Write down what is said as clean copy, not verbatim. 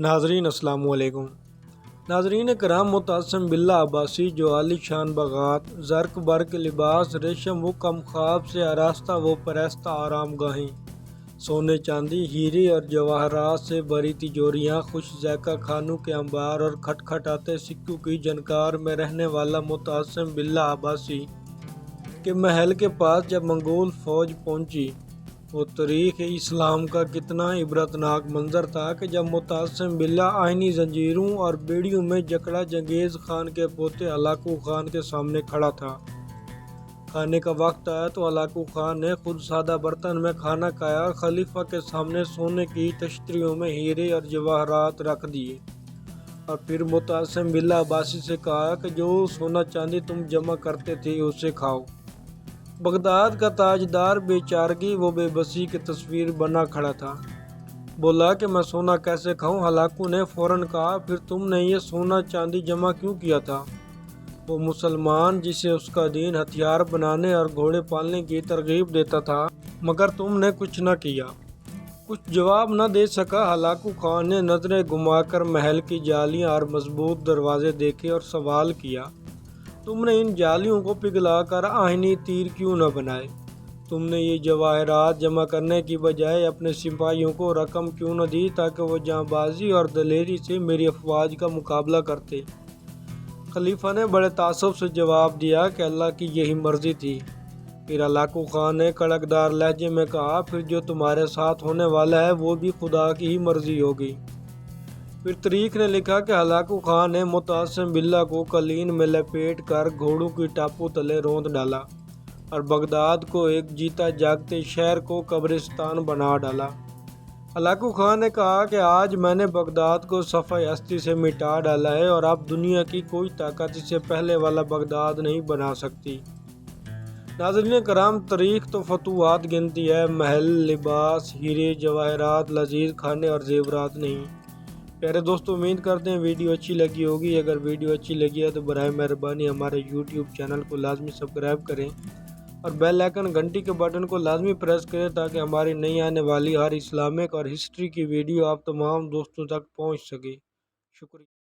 ناظرین السلام علیکم۔ ناظرین کرام، متعصم باللہ عباسی جو عالی شان باغات، زرق برق لباس، ریشم و کم خواب سے آراستہ و پرستہ آرام گاہیں، سونے چاندی ہیرے اور جواہرات سے بھری تجوریاں، خوش ذائقہ کھانوں کے انبار اور کھٹکھٹاتے سکوں کی جھنکار میں رہنے والا متعصم باللہ عباسی کے محل کے پاس جب منگول فوج پہنچی، وہ تاریخ اسلام کا کتنا عبرتناک منظر تھا کہ جب متعصم باللہ آئینی زنجیروں اور بیڑیوں میں جکڑا جنگیز خان کے پوتے ہلاکو خان کے سامنے کھڑا تھا۔ کھانے کا وقت آیا تو ہلاکو خان نے خود سادہ برتن میں کھانا کھایا اور خلیفہ کے سامنے سونے کی تشتریوں میں ہیرے اور جواہرات رکھ دیے، اور پھر متعصم باللہ عباسی سے کہا کہ جو سونا چاندی تم جمع کرتے تھے اسے کھاؤ۔ بغداد کا تاجدار بے چارگی و بے بسی کی تصویر بنا کھڑا تھا۔ بولا کہ میں سونا کیسے کھاؤں؟ ہلاکو نے فوراً کہا، پھر تم نے یہ سونا چاندی جمع کیوں کیا تھا؟ وہ مسلمان جسے اس کا دین ہتھیار بنانے اور گھوڑے پالنے کی ترغیب دیتا تھا، مگر تم نے کچھ نہ کیا۔ کچھ جواب نہ دے سکا۔ ہلاکو خان نے نظریں گھما کر محل کی جالیاں اور مضبوط دروازے دیکھے اور سوال کیا، تم نے ان جالیوں کو پگھلا کر آئینی تیر کیوں نہ بنائے؟ تم نے یہ جواہرات جمع کرنے کی بجائے اپنے سپاہیوں کو رقم کیوں نہ دی تاکہ وہ جاں بازی اور دلیری سے میری افواج کا مقابلہ کرتے؟ خلیفہ نے بڑے تعصب سے جواب دیا کہ اللہ کی یہی مرضی تھی۔ پھر ہلاکو خان نے کڑکدار لہجے میں کہا، پھر جو تمہارے ساتھ ہونے والا ہے وہ بھی خدا کی ہی مرضی ہوگی۔ پھر تاریخ نے لکھا کہ ہلاکو خان نے متعصم باللہ کو قالین میں لپیٹ کر گھوڑوں کی ٹاپوں تلے روند ڈالا اور بغداد کو ایک جیتا جاگتے شہر کو قبرستان بنا ڈالا۔ ہلاکو خان نے کہا کہ آج میں نے بغداد کو صفحہ ہستی سے مٹا ڈالا ہے اور اب دنیا کی کوئی طاقت اسے پہلے والا بغداد نہیں بنا سکتی۔ ناظرین کرام، تاریخ تو فتوحات گنتی ہے، محل، لباس، ہیرے جواہرات، لذیذ کھانے اور زیورات نہیں۔ پیارے دوستو، امید کرتے ہیں ویڈیو اچھی لگی ہوگی۔ اگر ویڈیو اچھی لگی ہے تو برائے مہربانی ہمارے یوٹیوب چینل کو لازمی سبسکرائب کریں اور بیل آئیکن گھنٹی کے بٹن کو لازمی پریس کریں تاکہ ہماری نئی آنے والی ہر اسلامک اور ہسٹری کی ویڈیو آپ تمام دوستوں تک پہنچ سکے۔ شکریہ۔